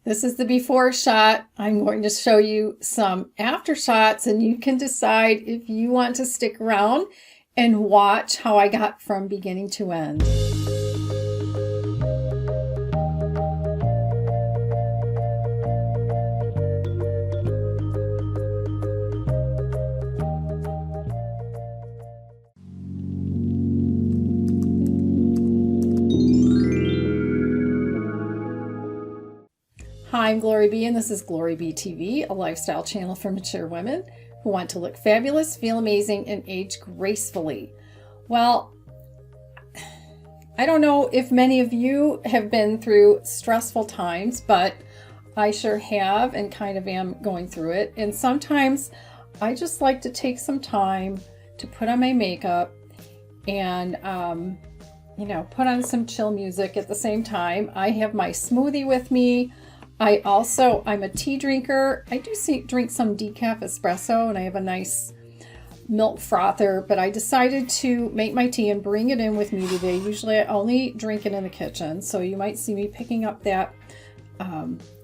This is the before shot. I'm going to show you some after shots, and you can decide if you want to stick around and watch how I got from beginning to end. Hi, I'm GloryB, and this is GloryB-TV, a lifestyle channel for mature women who want to look fabulous, feel amazing, and age gracefully. Well, I don't know if many of you have been through stressful times, but I sure have and kind of am going through it. And sometimes I just like to take some time to put on my makeup and, put on some chill music at the same time. I have my smoothie with me. I'm a tea drinker. I do drink some decaf espresso, and I have a nice milk frother, but I decided to make my tea and bring it in with me today. Usually I only drink it in the kitchen, so you might see me picking up that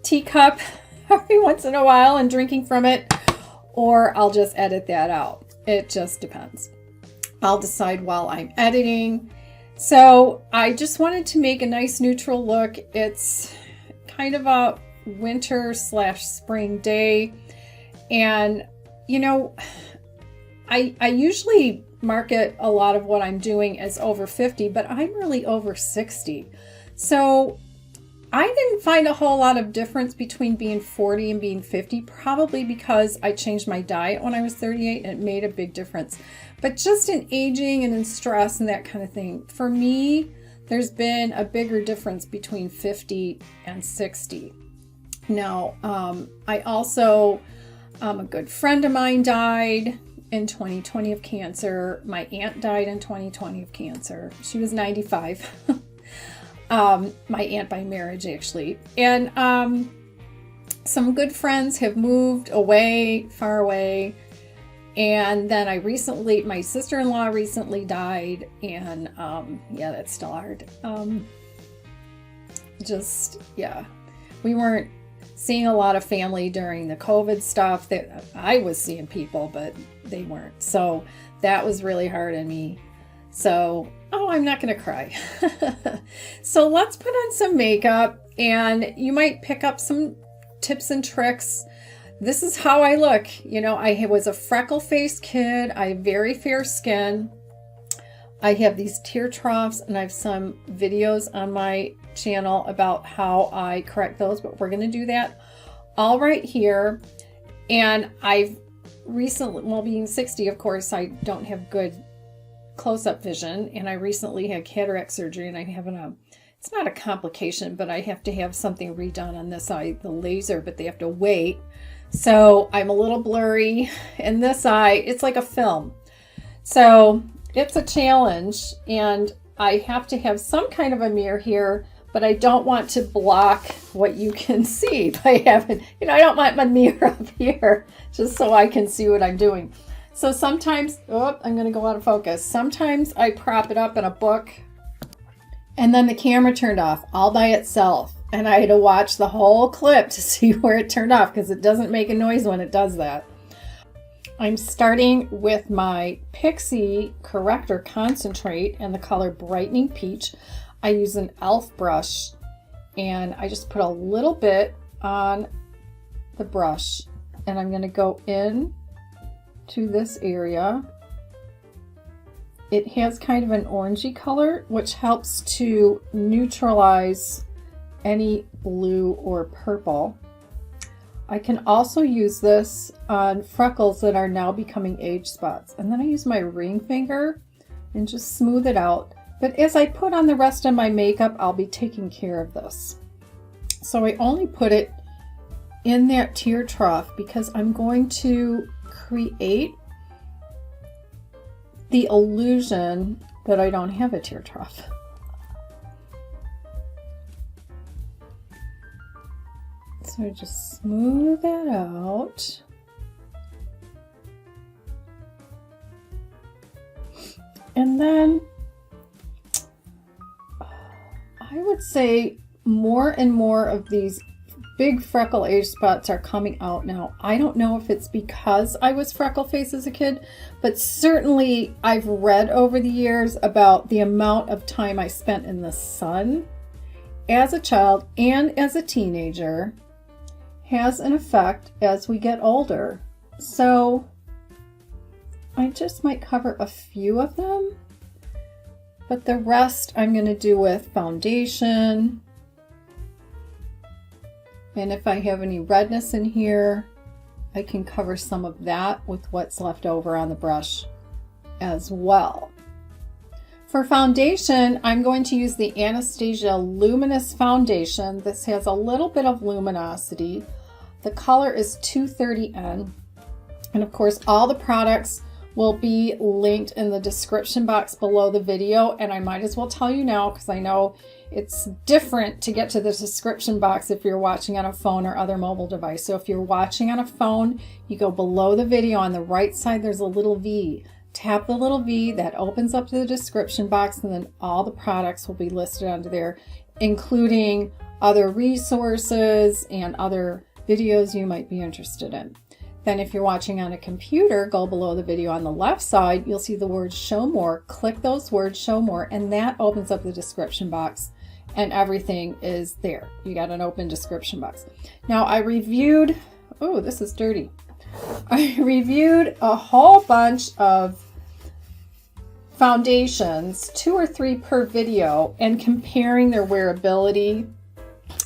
teacup every once in a while and drinking from it, or I'll just edit that out. It just depends. I'll decide while I'm editing. So I just wanted to make a nice neutral look. It's kind of a winter/spring day, and I usually market a lot of what I'm doing as over 50, but I'm really over 60. So I didn't find a whole lot of difference between being 40 and being 50, probably because I changed my diet when I was 38 and it made a big difference. But just in aging and in stress and that kind of thing, for me, there's been a bigger difference between 50 and 60. Now, a good friend of mine died in 2020 of cancer. My aunt died in 2020 of cancer. She was 95. My aunt by marriage, actually. And some good friends have moved away, far away. And then my sister-in-law recently died, and that's still hard. We weren't seeing a lot of family during the COVID stuff. That I was seeing people, but they weren't. So that was really hard on me. So, I'm not going to cry. So let's put on some makeup, and you might pick up some tips and tricks. This is how I look. I was a freckle-faced kid. I have very fair skin. I have these tear troughs, and I have some videos on my channel about how I correct those, but we're going to do that all right here. And I've recently, being 60, of course, I don't have good close-up vision, and I recently had cataract surgery, and it's not a complication, but I have to have something redone on this eye, the laser, but they have to wait. So I'm a little blurry in this eye. It's like a film. So it's a challenge, and I have to have some kind of a mirror here, but I don't want to block what you can see by having, I don't want my mirror up here just so I can see what I'm doing. So sometimes, I'm going to go out of focus. Sometimes I prop it up in a book, and then the camera turned off all by itself. And I had to watch the whole clip to see where it turned off, because it doesn't make a noise when it does that. I'm starting with my Pixie Corrector Concentrate and the color Brightening Peach. I use an e.l.f. brush, and I just put a little bit on the brush, and I'm going to go in to this area. It has kind of an orangey color, which helps to neutralize any blue or purple. I can also use this on freckles that are now becoming age spots. And then I use my ring finger and just smooth it out. But as I put on the rest of my makeup, I'll be taking care of this. So I only put it in that tear trough because I'm going to create the illusion that I don't have a tear trough. So just smooth that out. And then I would say more and more of these big freckle age spots are coming out now. I don't know if it's because I was freckle face as a kid, but certainly I've read over the years about the amount of time I spent in the sun as a child and as a teenager has an effect as we get older. So I just might cover a few of them, but the rest I'm going to do with foundation. And if I have any redness in here, I can cover some of that with what's left over on the brush as well. For foundation, I'm going to use the Anastasia Luminous Foundation. This has a little bit of luminosity. The color is 230N. And of course, all the products will be linked in the description box below the video. And I might as well tell you now, because I know it's different to get to the description box if you're watching on a phone or other mobile device. So if you're watching on a phone, you go below the video on the right side, there's a little V. Tap the little V, that opens up to the description box, and then all the products will be listed under there, including other resources and other videos you might be interested in. Then if you're watching on a computer, go below the video on the left side, you'll see the words show more. Click those words, show more, and that opens up the description box and everything is there. You got an open description box. Now I reviewed, oh, this is dirty. I reviewed a whole bunch of foundations, 2 or 3 per video, and comparing their wearability.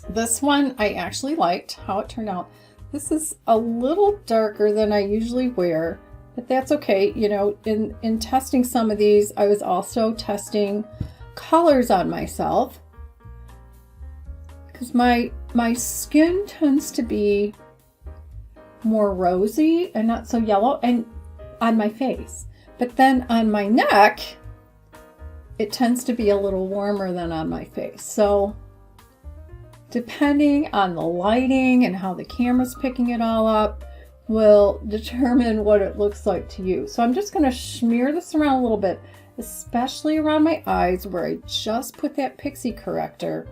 This one I actually liked how it turned out. This is a little darker than I usually wear, but that's okay. You know, in testing some of these, I was also testing colors on myself because my skin tends to be more rosy and not so yellow, and on my face. But then on my neck, it tends to be a little warmer than on my face. So depending on the lighting and how the camera's picking it all up will determine what it looks like to you. So I'm just going to smear this around a little bit, especially around my eyes where I just put that pixie corrector.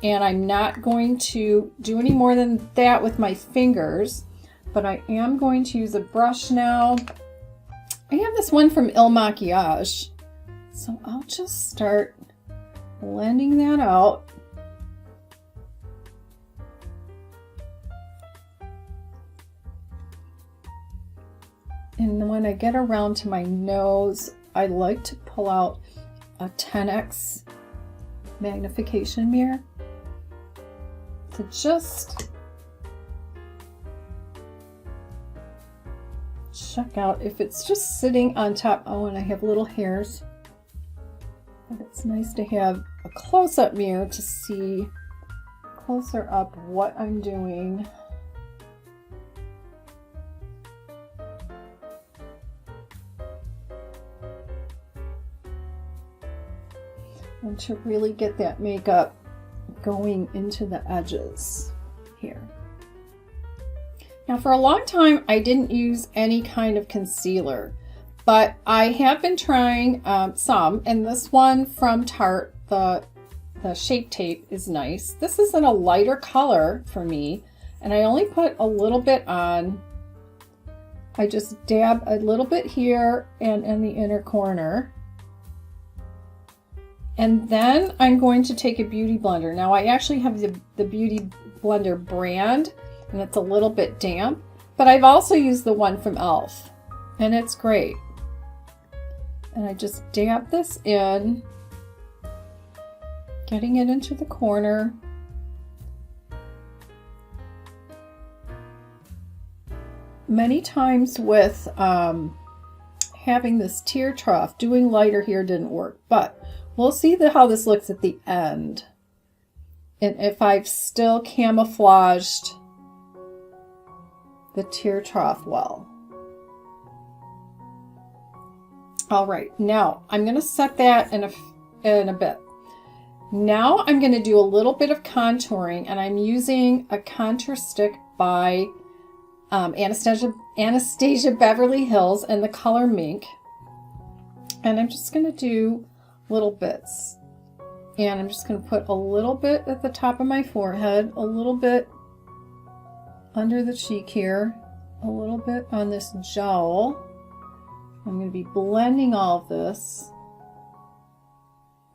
And I'm not going to do any more than that with my fingers, but I am going to use a brush now. I have this one from Il Makiage, so I'll just start blending that out. And when I get around to my nose, I like to pull out a 10x magnification mirror to just check out if it's just sitting on top. Oh, and I have little hairs, but it's nice to have a close-up mirror to see closer up what I'm doing. And to really get that makeup going into the edges here. Now for a long time I didn't use any kind of concealer, but I have been trying some, and this one from Tarte, the Shape Tape, is nice. This is in a lighter color for me, and I only put a little bit on. I just dab a little bit here and in the inner corner. And then I'm going to take a beauty blender. Now I actually have the Beauty Blender brand, and it's a little bit damp, but I've also used the one from e.l.f. and it's great. And I just dab this in, getting it into the corner. Many times with having this tear trough, doing lighter here didn't work, but we'll see how this looks at the end. And if I've still camouflaged the tear trough well. All right, now I'm going to set that in a bit. Now I'm going to do a little bit of contouring, and I'm using a contour stick by Anastasia Beverly Hills in the color Mink. And I'm just going to do little bits. And I'm just going to put a little bit at the top of my forehead, a little bit under the cheek here, a little bit on this jowl. I'm going to be blending all of this.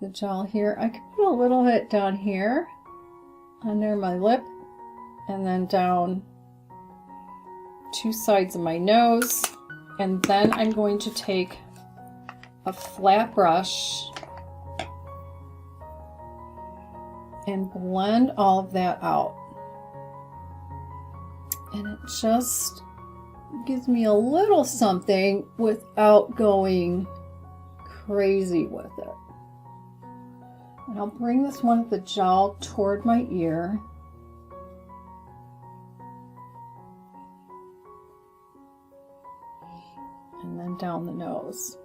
The jowl here. I could put a little bit down here under my lip and then down two sides of my nose. And then I'm going to take a flat brush and blend all of that out. And it just gives me a little something without going crazy with it. And I'll bring this one at the jowl toward my ear. And then down the nose.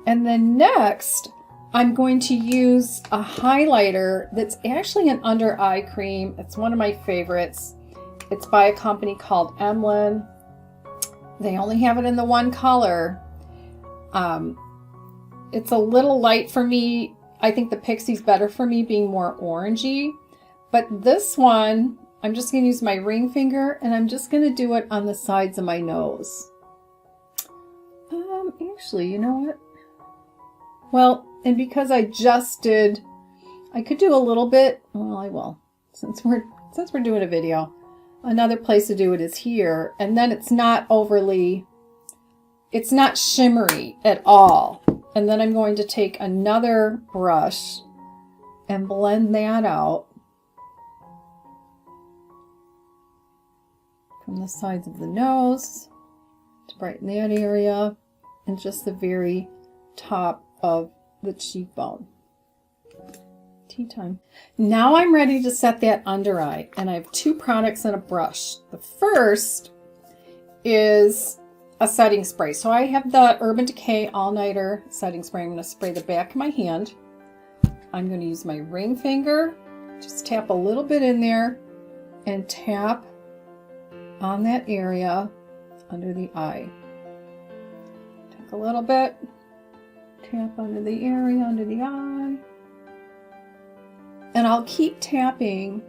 And then next, I'm going to use a highlighter that's actually an under eye cream. It's one of my favorites. It's by a company called Emlin. They only have it in the one color. It's a little light for me. I think the Pixie's better for me, being more orangey. But this one, I'm just going to use my ring finger and I'm just going to do it on the sides of my nose. Actually, you know what? Well, and because I just did, I could do a little bit. Well, I will, since we're doing a video. Another place to do it is here, and then it's not overly, it's not shimmery at all. And then I'm going to take another brush and blend that out from the sides of the nose to brighten that area and just the very top of the cheekbone. Tea time. Now I'm ready to set that under eye, and I have two products and a brush. The first is a setting spray. So I have the Urban Decay All Nighter setting spray. I'm going to spray the back of my hand. I'm going to use my ring finger, just tap a little bit in there and tap on that area under the eye. Take a little bit, tap under the area under the eye. And I'll keep tapping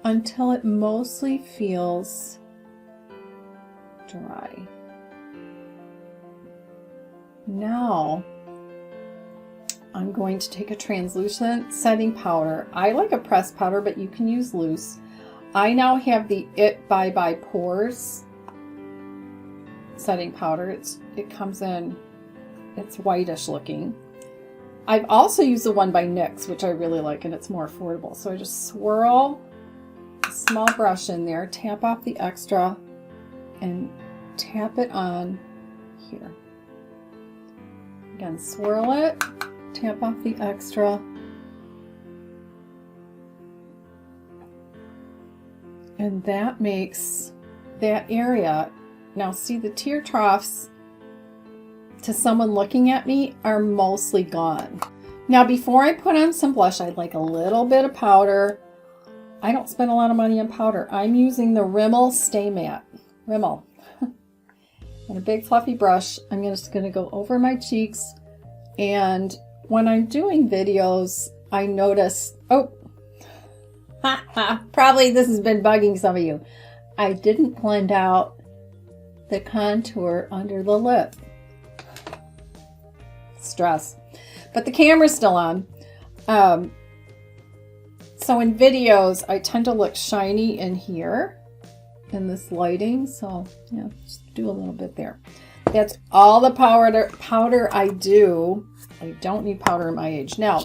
until it mostly feels dry. Now, I'm going to take a translucent setting powder. I like a pressed powder, but you can use loose. I now have the It by Pores setting powder. It comes in, it's whitish looking. I've also used the one by NYX, which I really like, and it's more affordable. So I just swirl a small brush in there, tap off the extra, and tap it on here. Again, swirl it, tap off the extra, and that makes that area. Now see, the tear troughs to someone looking at me are mostly gone. Now before I put on some blush, I'd like a little bit of powder. I don't spend a lot of money on powder. I'm using the Rimmel Stay Matte. Rimmel. And a big fluffy brush. I'm just going to go over my cheeks. And when I'm doing videos, I notice, oh, probably this has been bugging some of you. I didn't blend out the contour under the lip. Stress. But the camera's still on. So in videos, I tend to look shiny in here in this lighting. So yeah, just do a little bit there. That's all the powder I do. I don't need powder at my age. Now,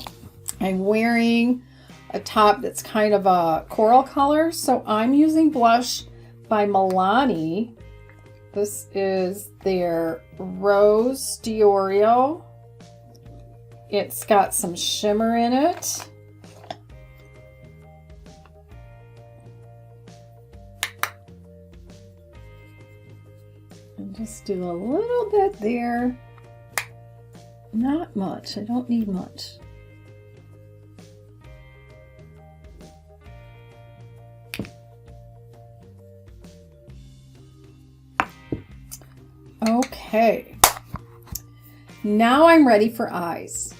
I'm wearing a top that's kind of a coral color. So I'm using blush by Milani. This is their Rose D'Orio. It's got some shimmer in it. And just do a little bit there. Not much. I don't need much. Okay. Now I'm ready for eyes.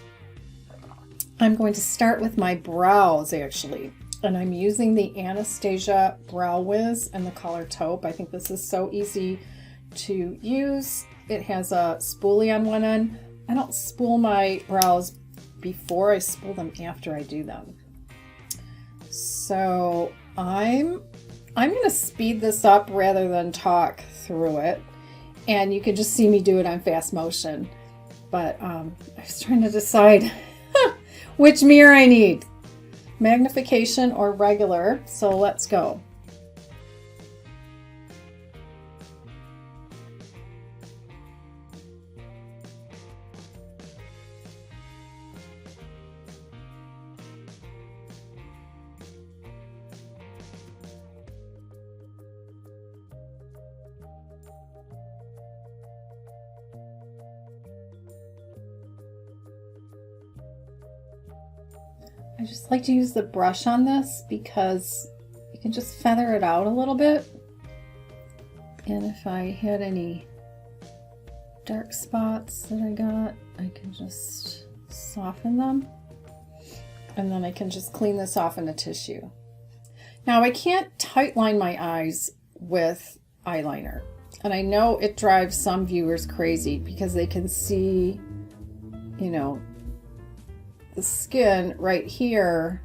I'm going to start with my brows, actually. And I'm using the Anastasia Brow Wiz in the color Taupe. I think this is so easy to use. It has a spoolie on one end. I don't spool my brows before, I spool them after I do them. So I'm going to speed this up rather than talk through it. And you can just see me do it on fast motion. But I was trying to decide which mirror I need, magnification or regular. So let's go. I just like to use the brush on this because you can just feather it out a little bit. And if I had any dark spots that I got, I can just soften them. And then I can just clean this off in a tissue. Now I can't tight line my eyes with eyeliner. And I know it drives some viewers crazy because they can see, you know, the skin right here.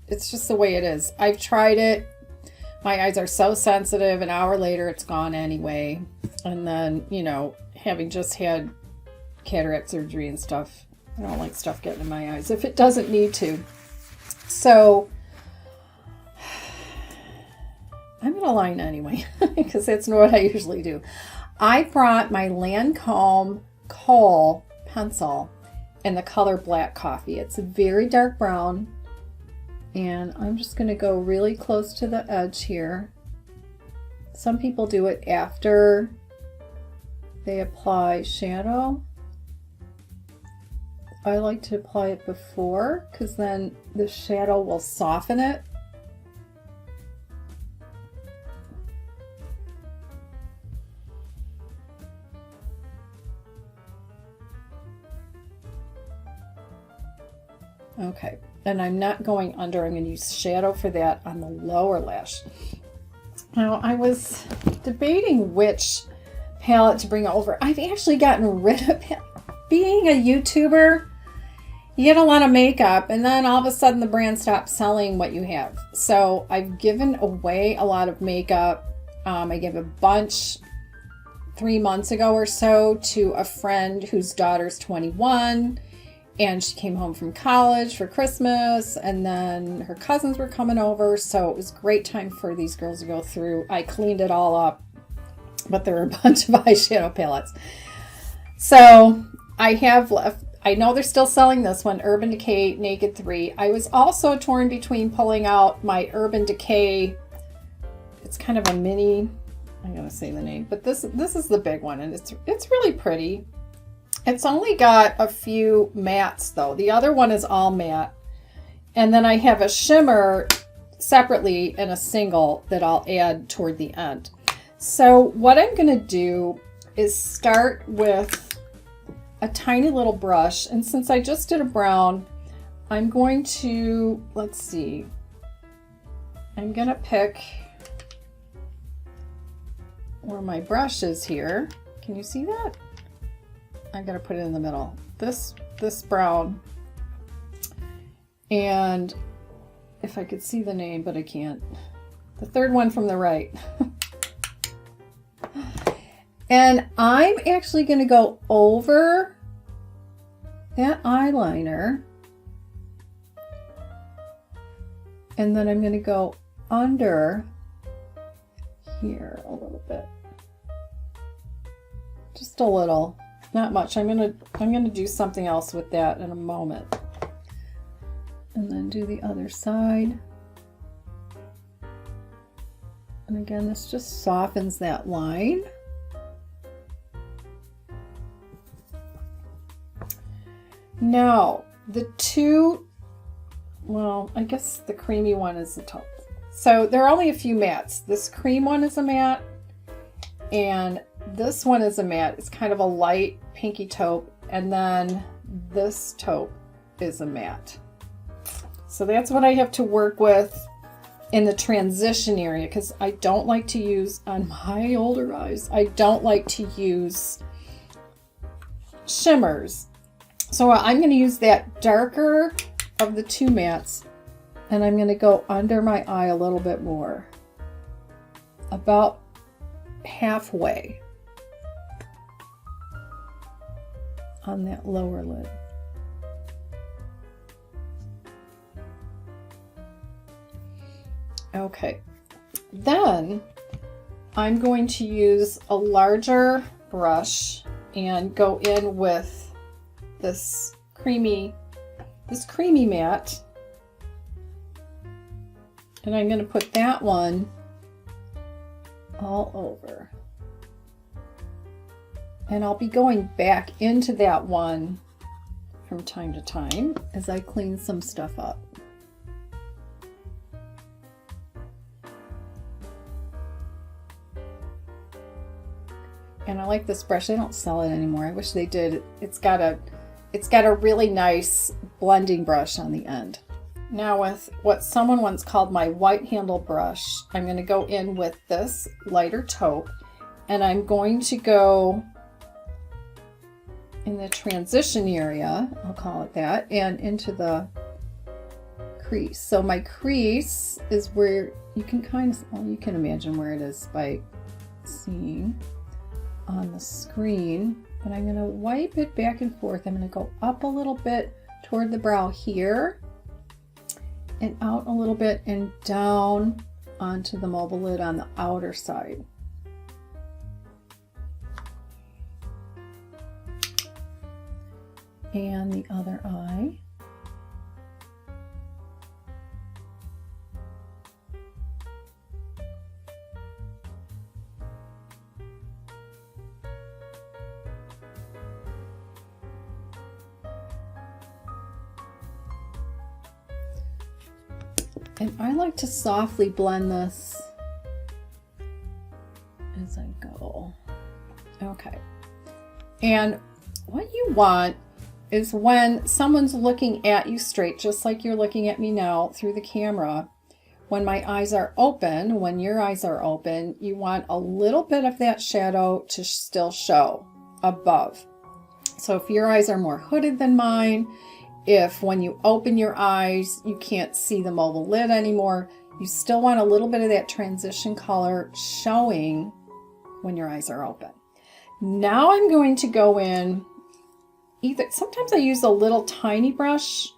It's just the way it is. I've tried it. My eyes are so sensitive. An hour later, it's gone anyway. And then, you know, having just had cataract surgery and stuff, I don't like stuff getting in my eyes if it doesn't need to. So I'm going to line anyway because that's not what I usually do. I brought my Lancome Kohl pencil in the color Black Coffee. It's a very dark brown, and I'm just going to go really close to the edge here. Some people do it after they apply shadow. I like to apply it before because then the shadow will soften it. Okay, and I'm not going under. I'm going to use shadow for that on the lower lash. Now, I was debating which palette to bring over. I've actually gotten rid of it. Being a YouTuber, you get a lot of makeup, and then all of a sudden the brand stops selling what you have. So I've given away a lot of makeup. I gave a bunch 3 months ago or so to a friend whose daughter's 21. And she came home from college for Christmas, and then her cousins were coming over, so it was a great time for these girls to go through. I cleaned it all up, but there were a bunch of eyeshadow palettes. So I have left, I know they're still selling this one, Urban Decay Naked 3. I was also torn between pulling out my Urban Decay, it's kind of a mini, I'm going to say the name, but this is the big one, and it's really pretty. It's only got a few mattes though. The other one is all matte. And then I have a shimmer separately in a single that I'll add toward the end. So what I'm going to do is start with a tiny little brush. And since I just did a brown, I'm going to, let's see, I'm going to pick where my brush is here. Can you see that? I gotta put it in the middle. This brown, and if I could see the name, but I can't. The third one from the right. And I'm actually gonna go over that eyeliner, and then I'm gonna go under here a little bit, just a little. Not much. I'm gonna do something else with that in a moment. And then do the other side. And again, this just softens that line. Now, the two, well, I guess the creamy one is the top. So there are only a few mattes. This cream one is a matte, and this one is a matte. It's kind of a light pinky taupe, and then this taupe is a matte. So that's what I have to work with in the transition area, because I don't like to use, on my older eyes, I don't like to use shimmers. So I'm going to use that darker of the two mattes, and I'm going to go under my eye a little bit more, about halfway on that lower lid. Okay, then I'm going to use a larger brush and go in with this creamy matte, and I'm going to put that one all over. And I'll be going back into that one from time to time as I clean some stuff up. And I like this brush. They don't sell it anymore. I wish they did. It's got a really nice blending brush on the end. Now with what someone once called my white handle brush, I'm going to go in with this lighter taupe, and I'm going to go in the transition area, I'll call it that, and into the crease. So my crease is where you can kind of, well, you can imagine where it is by seeing on the screen, but I'm going to wipe it back and forth. I'm going to go up a little bit toward the brow here and out a little bit and down onto the mobile lid on the outer side. And the other eye. And I like to softly blend this as I go. Okay. And what you want is when someone's looking at you straight, just like you're looking at me now through the camera, when my eyes are open, when your eyes are open, you want a little bit of that shadow to still show above. So if your eyes are more hooded than mine, if when you open your eyes, you can't see the mobile lid anymore, you still want a little bit of that transition color showing when your eyes are open. Now I'm going to go in, sometimes I use a little tiny brush,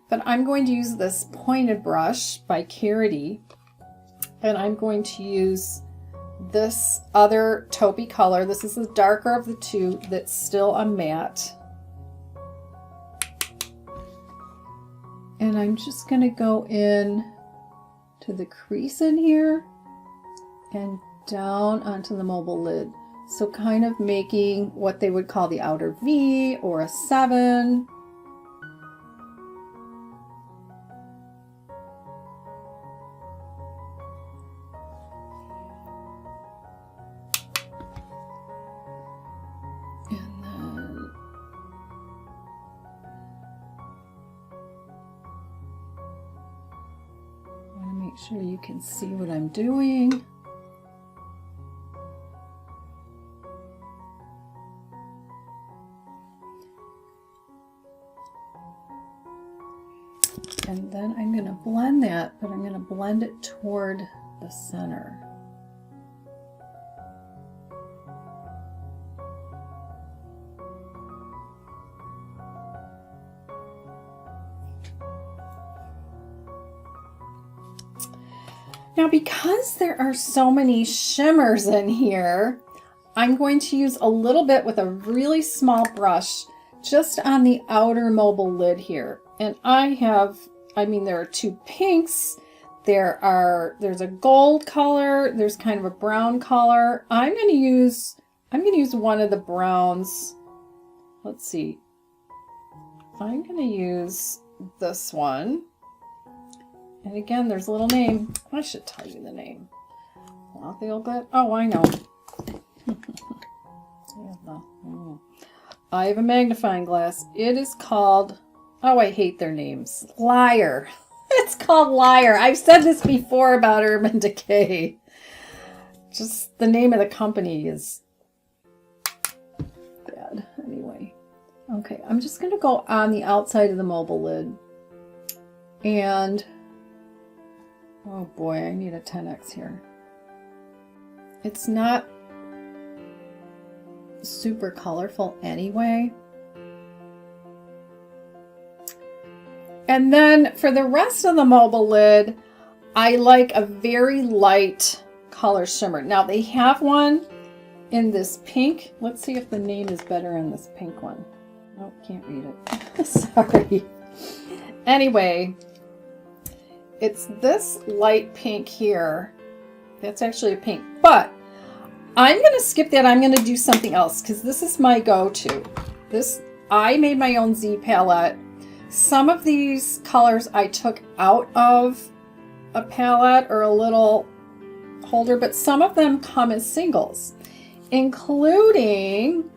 but I'm going to use this pointed brush by GloryB, and I'm going to use this other taupey color. This is the darker of the two that's still a matte. And I'm just going to go in to the crease in here and down onto the mobile lid. So kind of making what they would call the outer V or a 7. And then I want to make sure you can see what I'm doing. And then I'm going to blend that, but I'm going to blend it toward the center. Now, because there are so many shimmers in here, I'm going to use a little bit with a really small brush just on the outer mobile lid here. And there are two pinks, there's a gold color, there's kind of a brown color. I'm going to use one of the browns. Let's see. I'm going to use this one. And again, there's a little name. I should tell you the name. Want the old bit? Oh, I know. I have a magnifying glass. It is called, oh, I hate their names. Liar. It's called Liar. I've said this before about Urban Decay. Just the name of the company is bad. Anyway. Okay, I'm just going to go on the outside of the mobile lid. And, oh boy, I need a 10x here. It's not super colorful anyway. And then for the rest of the mobile lid, I like a very light color shimmer. Now they have one in this pink. Let's see if the name is better in this pink one. Nope, can't read it. Sorry. Anyway, it's this light pink here. That's actually a pink, but I'm going to skip that. I'm going to do something else because this is my go-to. I made my own Z palette. Some of these colors I took out of a palette or a little holder, but some of them come as singles, including,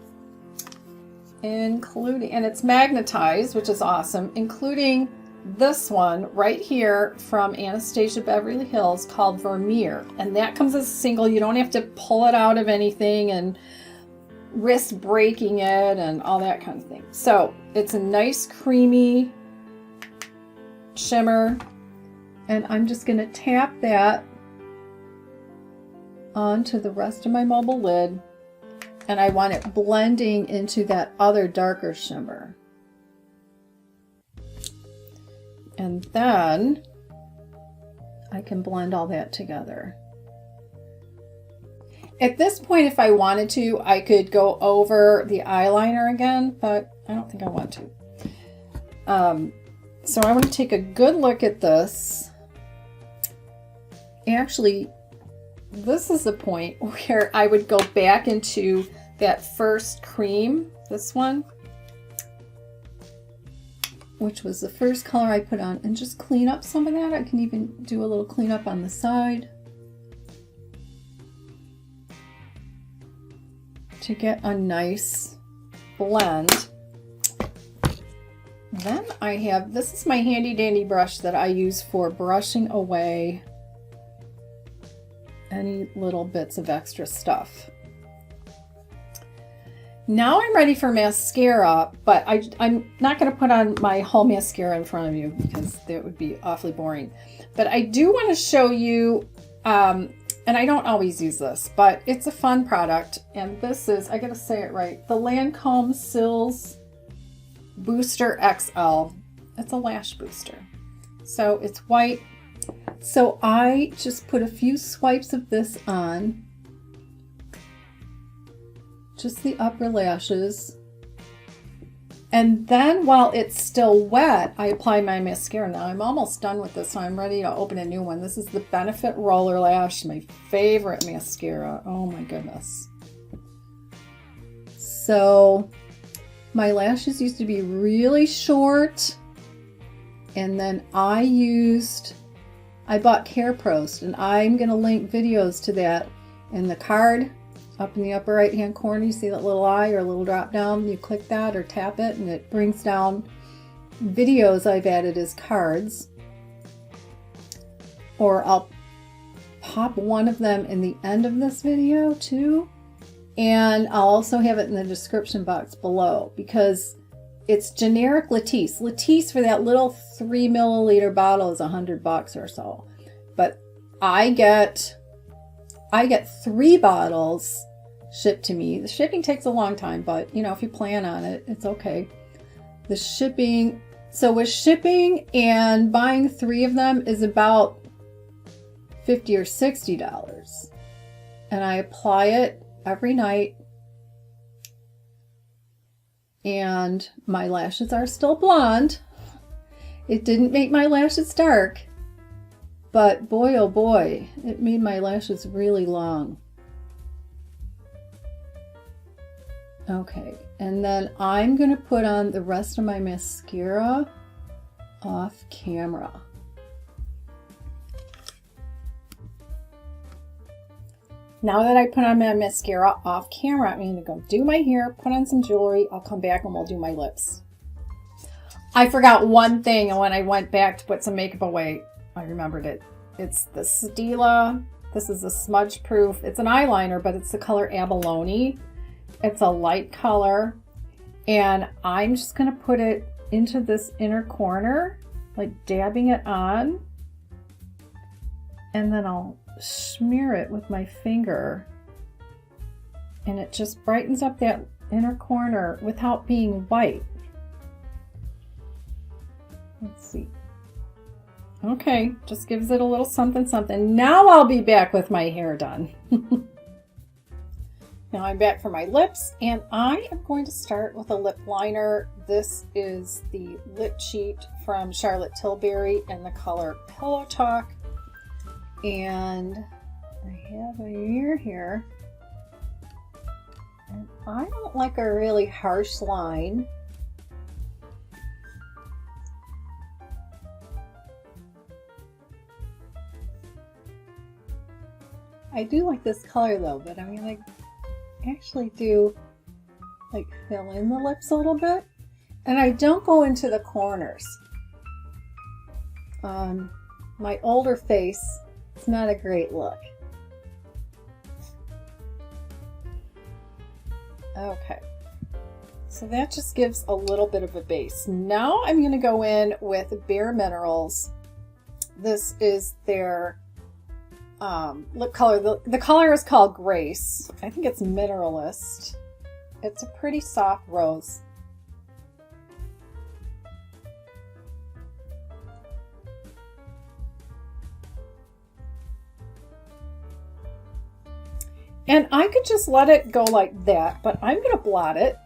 and it's magnetized, which is awesome, including this one right here from Anastasia Beverly Hills called Vermeer. And that comes as a single. You don't have to pull it out of anything and risk breaking it and all that kind of thing. So it's a nice creamy shimmer. And I'm just going to tap that onto the rest of my mobile lid. And I want it blending into that other darker shimmer. And then I can blend all that together. At this point, if I wanted to, I could go over the eyeliner again, but I don't think I want to. So I want to take a good look at this. Actually, this is the point where I would go back into that first cream, this one, which was the first color I put on, and just clean up some of that. I can even do a little cleanup on the side to get a nice blend. Then I have, this is my handy dandy brush that I use for brushing away any little bits of extra stuff. Now I'm ready for mascara, but I'm not going to put on my whole mascara in front of you because that would be awfully boring. But I do want to show you, and I don't always use this, but it's a fun product. And this is, I got to say it right, the Lancome Sills Booster XL. It's a lash booster. So it's white. So I just put a few swipes of this on. Just the upper lashes. And then while it's still wet, I apply my mascara. Now I'm almost done with this, so I'm ready to open a new one. This is the Benefit Roller Lash, my favorite mascara. Oh my goodness. So my lashes used to be really short, and then I bought Care Prost, and I'm going to link videos to that in the card. Up in the upper right hand corner, you see that little eye or little drop down. You click that or tap it and it brings down videos I've added as cards. Or I'll pop one of them in the end of this video too. And I'll also have it in the description box below because it's generic Latisse. Latisse for that little 3 milliliter bottle is $100 or so. But I get 3 bottles shipped to me. The shipping takes a long time, but you know, if you plan on it, it's okay. The shipping, so with shipping and buying 3 of them is about $50 or $60. And I apply it every night. And my lashes are still blonde. It didn't make my lashes dark, but boy, oh boy, it made my lashes really long. Okay, and then I'm going to put on the rest of my mascara off camera. Now that I put on my mascara off camera, I'm going to go do my hair, put on some jewelry. I'll come back and we'll do my lips. I forgot one thing, and when I went back to put some makeup away, I remembered it. It's the Stila. This is a smudge proof. It's an eyeliner, but it's the color Abalone. It's a light color, and I'm just going to put it into this inner corner, like dabbing it on, and then I'll smear it with my finger, and it just brightens up that inner corner without being white. Let's see. Okay, just gives it a little something something. Now I'll be back with my hair done. Now I'm back for my lips, and I am going to start with a lip liner. This is the Lip Cheat from Charlotte Tilbury in the color Pillow Talk. And I have a mirror here. And I don't like a really harsh line. I do like this color though, but I'm gonna actually do like fill in the lips a little bit, and I don't go into the corners. On my older face, it's not a great look. Okay, so that just gives a little bit of a base. Now I'm going to go in with Bare Minerals. This is their lip color. The color is called Grace. I think it's Mineralist. It's a pretty soft rose. And I could just let it go like that, but I'm going to blot it.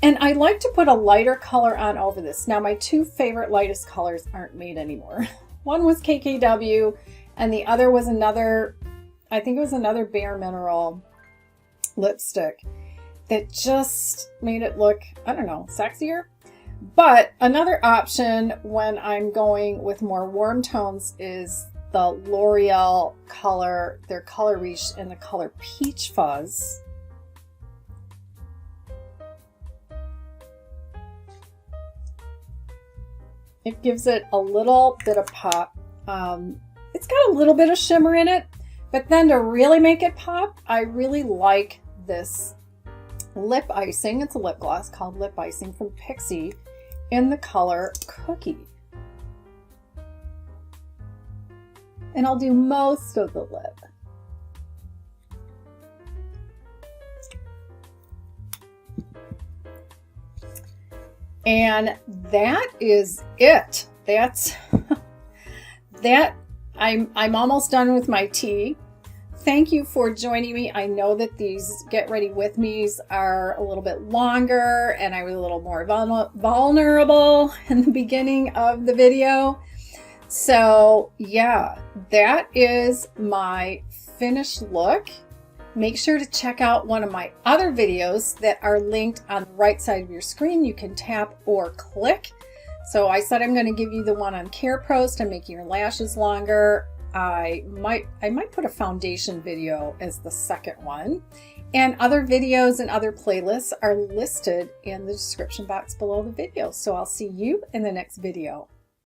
And I like to put a lighter color on over this. Now my two favorite lightest colors aren't made anymore. One was KKW, and the other was another, I think it was another Bare Mineral lipstick that just made it look, I don't know, sexier. But another option when I'm going with more warm tones is the L'Oreal color, their Color Riche in the color Peach Fuzz. It gives it a little bit of pop. It's got a little bit of shimmer in it, but then to really make it pop, I really like this lip icing. It's a lip gloss called Lip Icing from Pixie in the color Cookie. And I'll do most of the lip. And that is it. That's that. I'm almost done with my tea. Thank you for joining me. I know that these Get Ready With Me's are a little bit longer, and I was a little more vulnerable in the beginning of the video. So yeah, that is my finished look. Make sure to check out one of my other videos that are linked on the right side of your screen. You can tap or click. So I said I'm going to give you the one on Care Post and making your lashes longer. I might put a foundation video as the second one. And other videos and other playlists are listed in the description box below the video. So I'll see you in the next video.